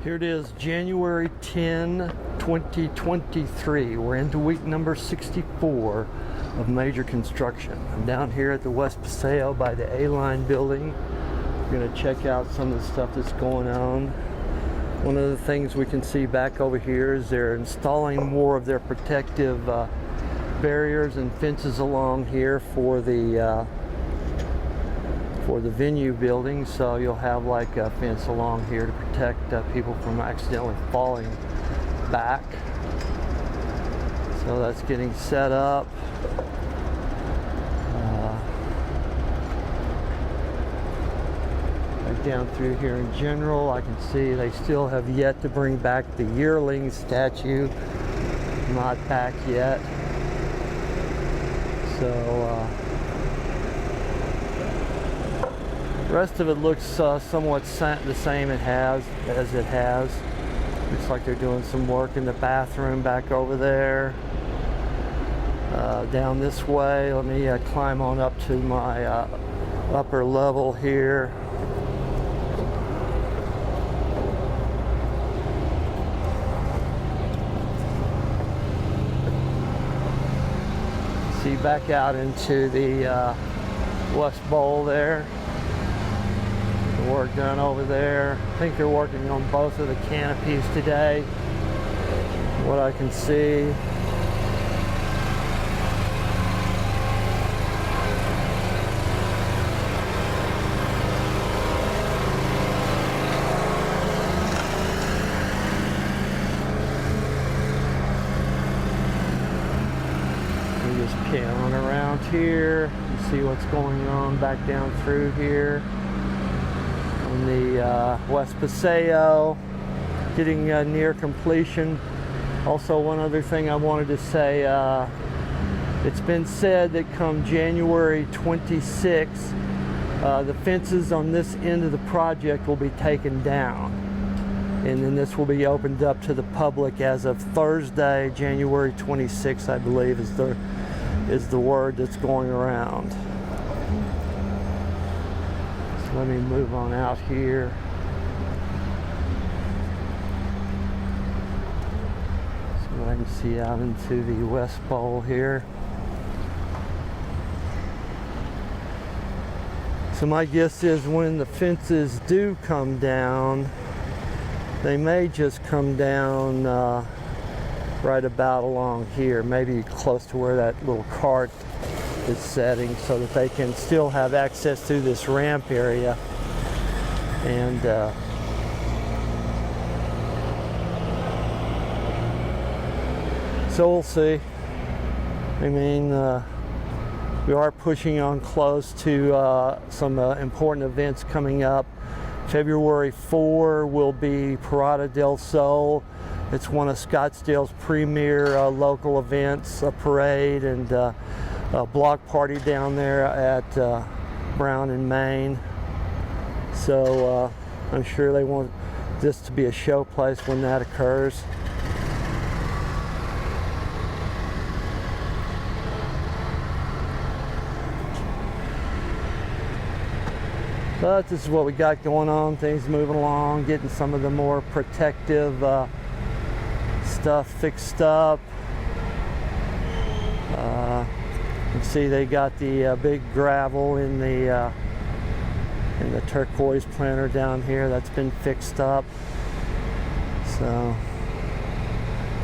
Here it is, January 10, 2023. We're into week number 64 of major construction. I'm down here at the West Paseo by the Aline building. We're going to check out some of the stuff that's going on. One of the things we can see back over here is they're installing more of their protective barriers and fences along here for the venue building, so you'll have like a fence along here to protect people from accidentally falling back. So that's getting set up. Right down through here in general, I can see they still have yet to bring back the yearling statue. Not back yet. So the rest of it looks somewhat the same as it has. Looks like they're doing some work in the bathroom back over there. Down this way, let me climb on up to my upper level here. See back out into the West Bowl there. Work done over there. I think they're working on both of the canopies today, what I can see. We're just panning around here. You see what's going on back down through here. On the West Paseo, getting near completion. Also, one other thing I wanted to say, it's been said that come January 26th, the fences on this end of the project will be taken down, and then this will be opened up to the public as of Thursday, January 26th, I believe is the word that's going around. Let me move on out here. So I can see out into the West Bowl here. So my guess is when the fences do come down, they may just come down right about along here, maybe close to where that little cart is setting, so that they can still have access to this ramp area. And so we'll see. I mean, we are pushing on close to some important events coming up. February 4 will be Parada del Sol. It's one of Scottsdale's premier local events, a parade and a block party down there at Brown and Main. So I'm sure they want this to be a show place when that occurs. But this is what we got going on, things moving along, getting some of the more protective stuff fixed up. You can see they got the big gravel in the turquoise planter down here. That's been fixed up. So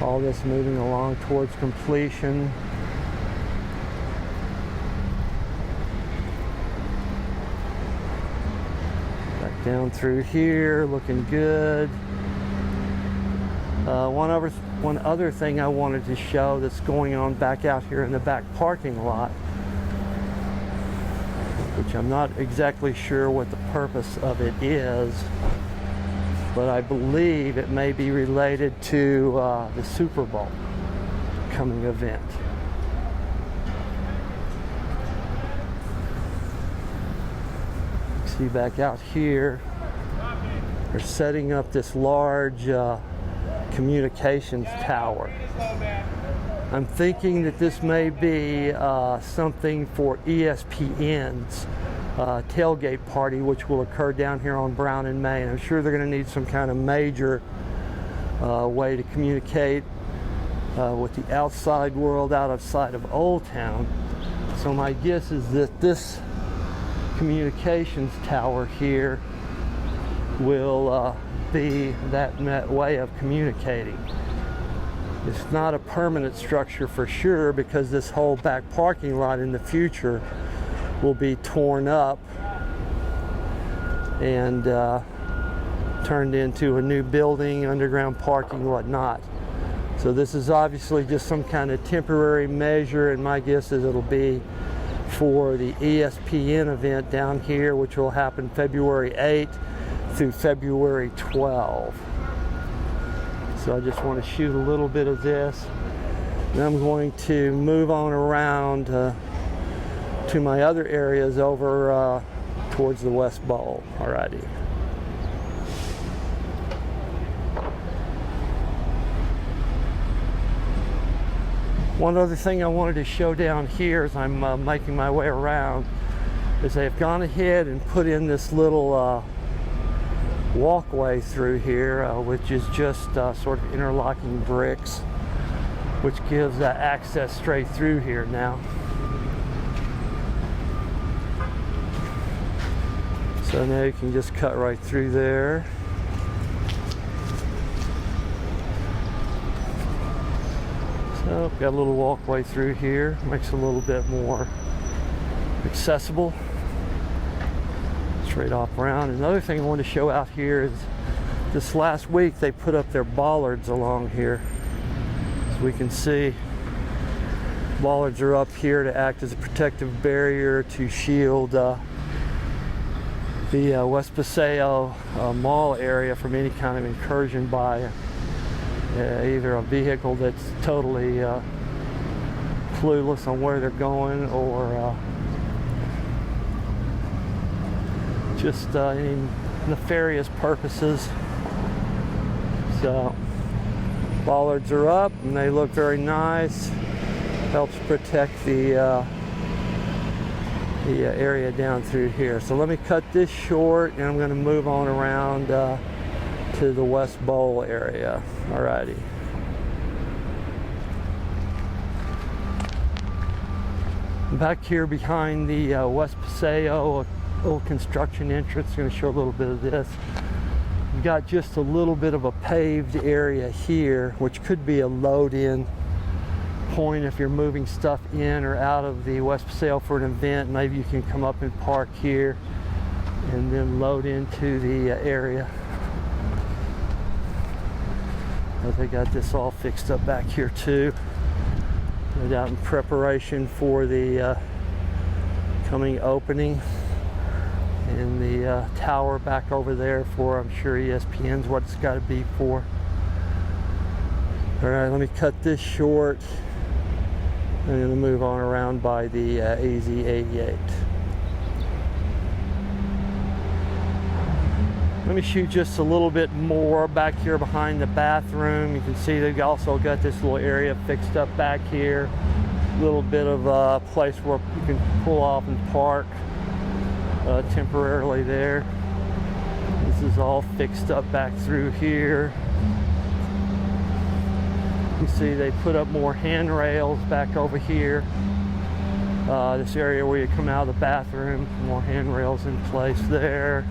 all this moving along towards completion. Back down through here, looking good. One other thing I wanted to show that's going on back out here in the back parking lot, which I'm not exactly sure what the purpose of it is, but I believe it may be related to the Super Bowl coming event. See back out here, they're setting up this large communications tower. I'm thinking that this may be something for ESPN's tailgate party, which will occur down here on Brown and Main. I'm sure they're going to need some kind of major way to communicate with the outside world outside of Old Town. So my guess is that this communications tower here will be that way of communicating. It's not a permanent structure for sure, because this whole back parking lot in the future will be torn up and turned into a new building, underground parking, whatnot. So this is obviously just some kind of temporary measure, and my guess is it'll be for the ESPN event down here, which will happen February 8th through February 12th. So I just want to shoot a little bit of this. Then I'm going to move on around to my other areas over towards the West Bowl. Alrighty. One other thing I wanted to show down here as I'm making my way around is they've gone ahead and put in this little walkway through here, which is just sort of interlocking bricks, which gives access straight through here now. So now you can just cut right through there. So got a little walkway through here, makes it a little bit more accessible. Straight off around. Another thing I want to show out here is this last week they put up their bollards along here. As we can see, bollards are up here to act as a protective barrier to shield the West Paseo Mall area from any kind of incursion by either a vehicle that's totally clueless on where they're going, or just any nefarious purposes. So bollards are up and they look very nice. Helps protect the area down through here. So let me cut this short and I'm going to move on around to the West Bowl area. Alrighty. Back here behind the West Paseo old construction entrance, going to show a little bit of this. You've got just a little bit of a paved area here, which could be a load-in point if you're moving stuff in or out of the West Paseo for an event. Maybe you can come up and park here and then load into the area. They got this all fixed up back here too. No doubt in preparation for the coming opening. And the tower back over there for, I'm sure, ESPN's what it's got to be for. All right, let me cut this short. I'm going to move on around by the AZ88. Let me shoot just a little bit more back here behind the bathroom. You can see they've also got this little area fixed up back here. A little bit of a place where you can pull off and park temporarily there. This is all fixed up back through here. You see they put up more handrails back over here. This area where you come out of the bathroom, more handrails in place there.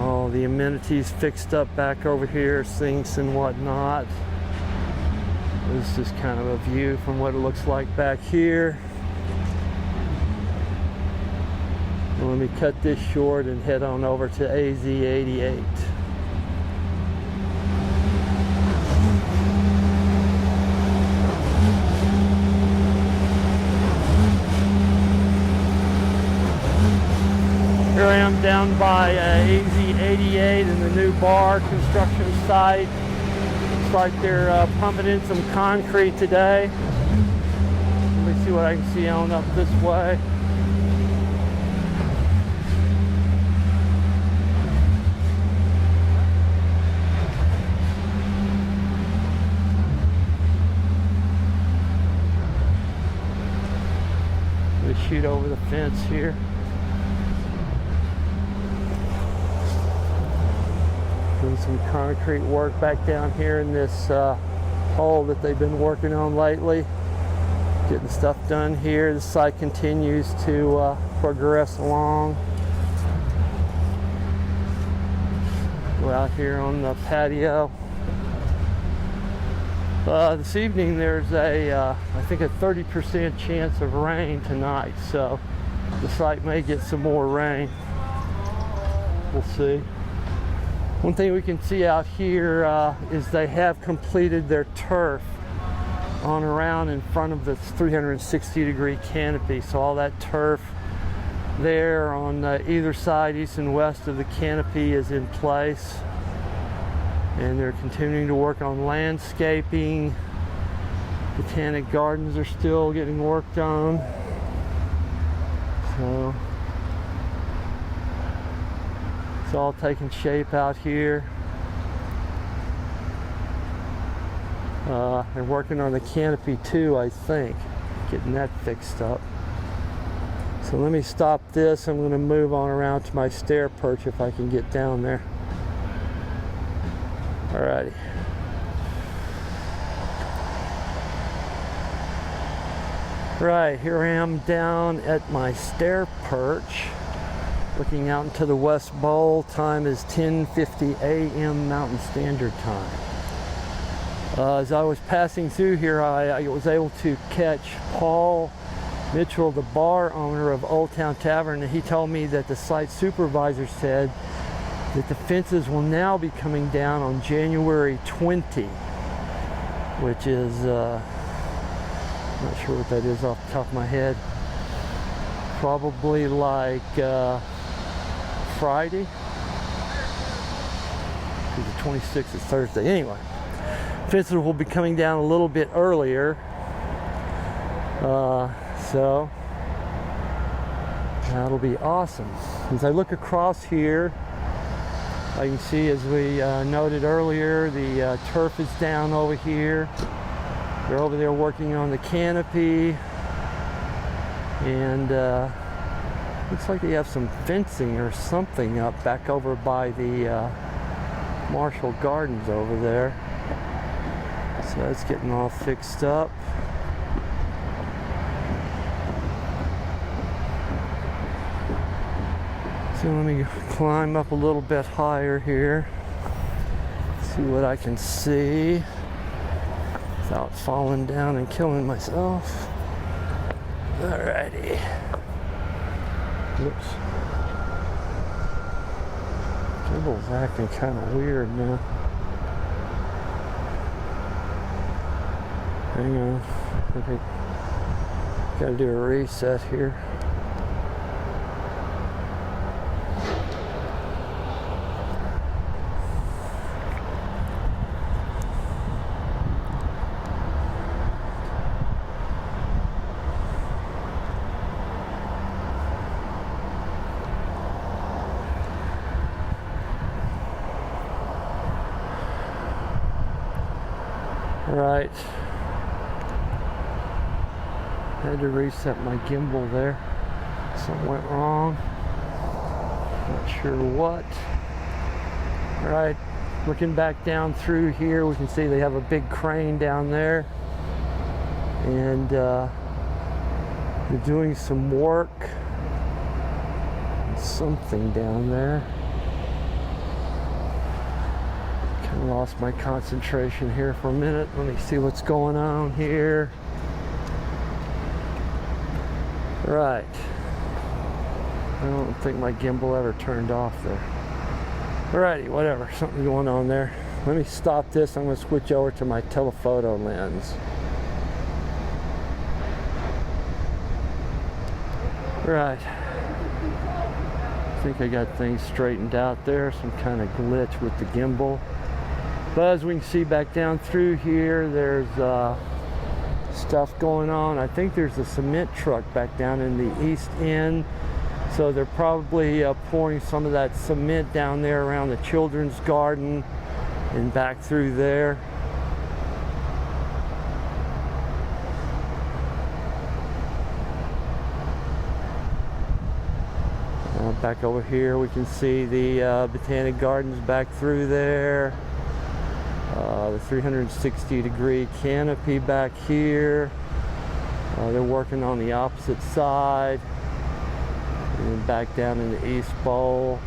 All the amenities fixed up back over here, sinks and whatnot. This is kind of a view from what it looks like back here. And let me cut this short and head on over to AZ88. Here I am down by AZ88 in the new bar construction site. Looks like they're pumping in some concrete today. Let me see what I can see on up this way. to shoot over the fence here. Doing some concrete work back down here in this hole that they've been working on lately. Getting stuff done here. The site continues to progress along. Go out here on the patio. This evening there's I think a 30% chance of rain tonight, so the site may get some more rain. We'll see. One thing we can see out here is they have completed their turf on around in front of the 360-degree canopy. So all that turf there on either side, east and west of the canopy, is in place. And they're continuing to work on landscaping. Botanic gardens are still getting worked on. So it's all taking shape out here. They're working on the canopy too, I think, getting that fixed up. So let me stop this. I'm going to move on around to my stair perch if I can get down there. Alrighty. Right, here I am down at my stair perch, looking out into the West Bowl. Time is 10:50 a.m. Mountain Standard Time. As I was passing through here, I was able to catch Paul Mitchell, the bar owner of Old Town Tavern, and he told me that the site supervisor said that the fences will now be coming down on January 20, which is, I'm not sure what that is off the top of my head. Probably like Friday. The 26th is Thursday. Anyway, fences will be coming down a little bit earlier. So that'll be awesome. As I look across here, I can see, as we noted earlier, the turf is down over here. They're over there working on the canopy, and looks like they have some fencing or something up back over by the Marshall Gardens over there. So that's getting all fixed up. So let me climb up a little bit higher here, see what I can see without falling down and killing myself. Alrighty. Oops. Gimbal's acting kind of weird now. Hang on. Okay. Gotta do a reset here. Right. Had to reset my gimbal there. Something went wrong. Not sure what. Right. Looking back down through here, we can see they have a big crane down there. And they're doing some work. Something down there. Lost my concentration here for a minute. Let me see what's going on here. Right. I don't think my gimbal ever turned off there. Alrighty, whatever. Something going on there. Let me stop this. I'm going to switch over to my telephoto lens. Right. I think I got things straightened out there. Some kind of glitch with the gimbal. But as we can see back down through here, there's stuff going on. I think there's a cement truck back down in the east end. So they're probably pouring some of that cement down there around the children's garden and back through there. Back over here we can see the Botanic Gardens back through there. The 360-degree canopy back here. They're working on the opposite side. And then back down in the East Bowl.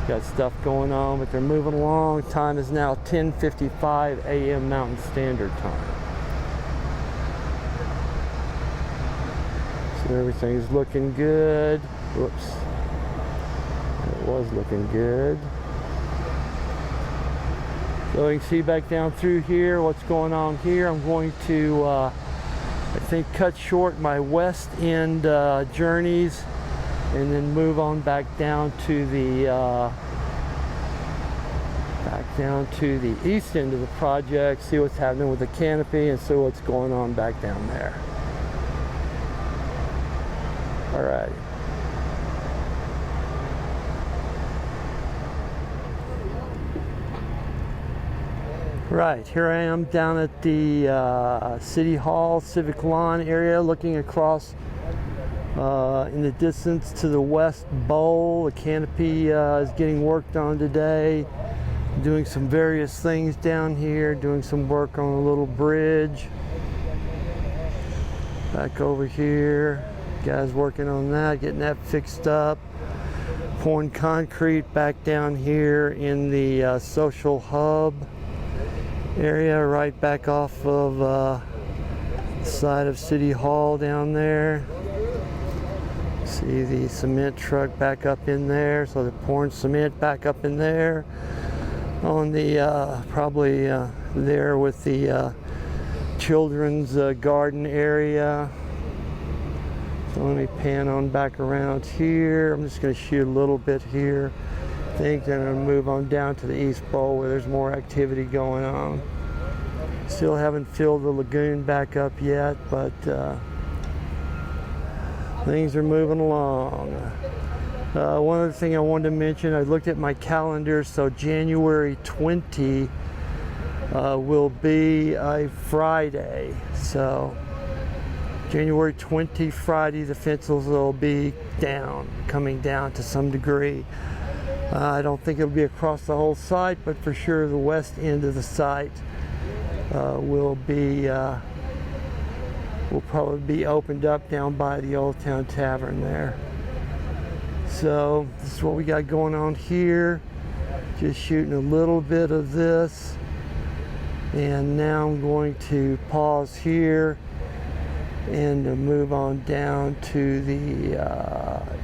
Got stuff going on, but they're moving along. Time is now 10:55 a.m. Mountain Standard Time. So everything's looking good. Whoops. It was looking good. So you can see back down through here what's going on here. I'm going to, I think, cut short my west end journeys and then move on back down to the east end of the project, see what's happening with the canopy and see what's going on back down there. All right. Right, here I am down at the City Hall Civic Lawn area, looking across in the distance to the West Bowl. The canopy is getting worked on today. Doing some various things down here, doing some work on a little bridge. Back over here, guys working on that, getting that fixed up. Pouring concrete back down here in the social hub area, right back off of the side of City Hall down there. See the cement truck back up in there, so they're pouring cement back up in there on the probably there with the children's garden area. So let me pan on back around here. I'm just going to shoot a little bit here. I think then I'm going to move on down to the East Bowl where there's more activity going on. Still haven't filled the lagoon back up yet, but things are moving along. One other thing I wanted to mention, I looked at my calendar, so January 20 will be a Friday. So January 20, Friday, the fences will be down, coming down to some degree. I don't think it'll be across the whole site, but for sure the west end of the site will probably be opened up down by the Old Town Tavern there. So this is what we got going on here. Just shooting a little bit of this. And now I'm going to pause here and move on down to the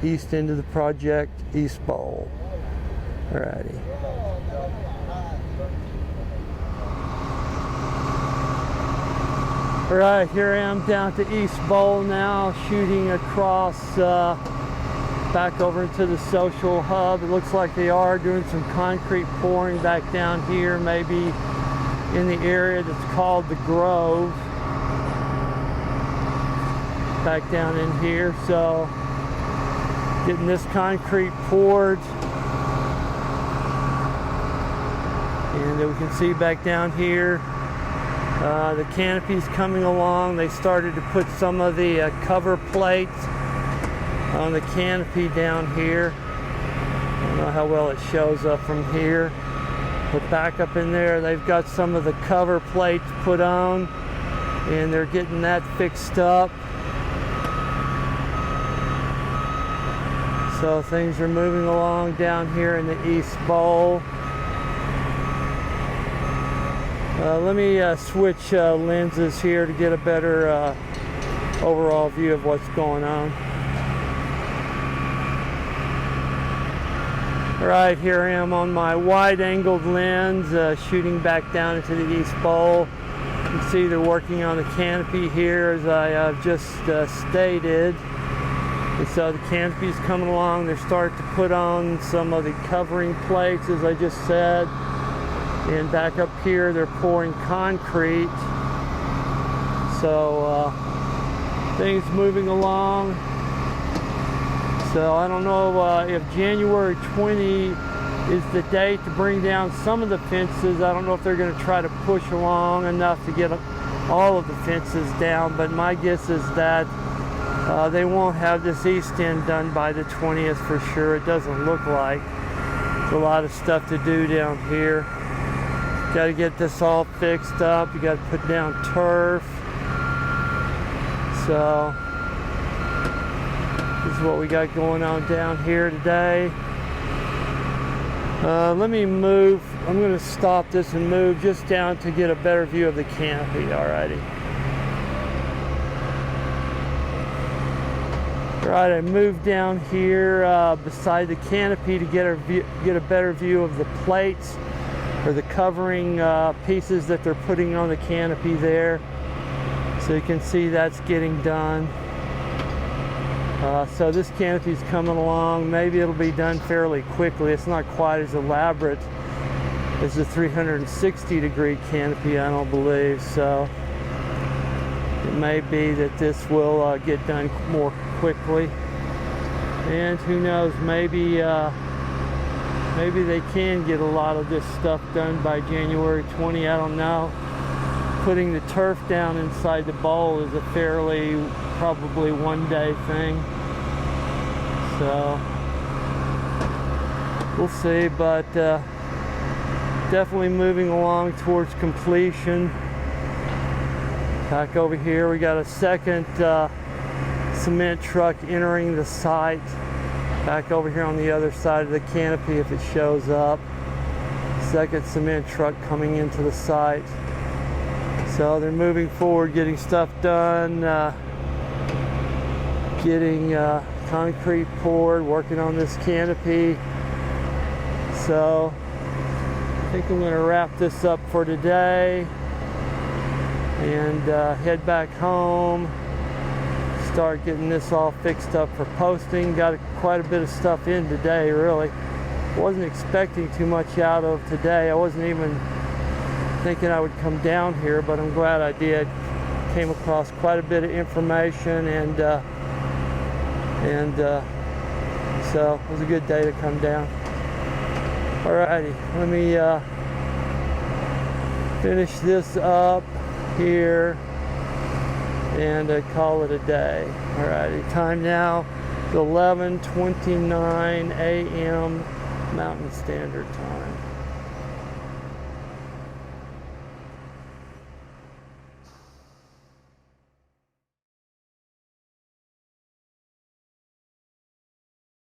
east end of the project, East Bowl. Alrighty. Alright, here I am down to East Bowl now, shooting across back over into the social hub. It looks like they are doing some concrete pouring back down here, maybe in the area that's called the Grove. Back down in here, so getting this concrete poured. And we can see back down here, the canopy's coming along. They started to put some of the cover plates on the canopy down here. I don't know how well it shows up from here, but back up in there, they've got some of the cover plates put on, and they're getting that fixed up. So things are moving along down here in the East Bowl. Let me switch lenses here to get a better overall view of what's going on. Alright, here I am on my wide-angled lens, shooting back down into the East Bowl. You can see they're working on the canopy here, as I have just stated. And so the canopy's coming along. They're starting to put on some of the covering plates, as I just said. And back up here, they're pouring concrete. So things moving along. So I don't know if January 20 is the date to bring down some of the fences. I don't know if they're going to try to push along enough to get all of the fences down, but my guess is that They won't have this east end done by the 20th for sure. It doesn't look like. There's a lot of stuff to do down here. Got to get this all fixed up. You got to put down turf. So this is what we got going on down here today. Let me move. I'm going to stop this and move just down to get a better view of the canopy. Alrighty. Alright, I moved down here beside the canopy to get a better view of the plates or the covering pieces that they're putting on the canopy there. So you can see that's getting done. So this canopy is coming along. Maybe it'll be done fairly quickly. It's not quite as elaborate as the 360-degree canopy, I don't believe. So it may be that this will get done more quickly. And who knows, maybe they can get a lot of this stuff done by January 20. I don't know. Putting the turf down inside the bowl is a fairly, probably one-day thing. So we'll see, but definitely moving along towards completion. Back over here, we got a second cement truck entering the site. Back over here on the other side of the canopy, if it shows up. Second cement truck coming into the site. So they're moving forward, getting stuff done, getting concrete poured, working on this canopy. So I think I'm going to wrap this up for today and head back home, start getting this all fixed up for posting. Got quite a bit of stuff in today, really. Wasn't expecting too much out of today. I wasn't even thinking I would come down here, but I'm glad I did. Came across quite a bit of information, and so it was a good day to come down. Alrighty, let me finish this up here and call it a day. Alrighty, time now is 11:29 a.m. Mountain Standard Time.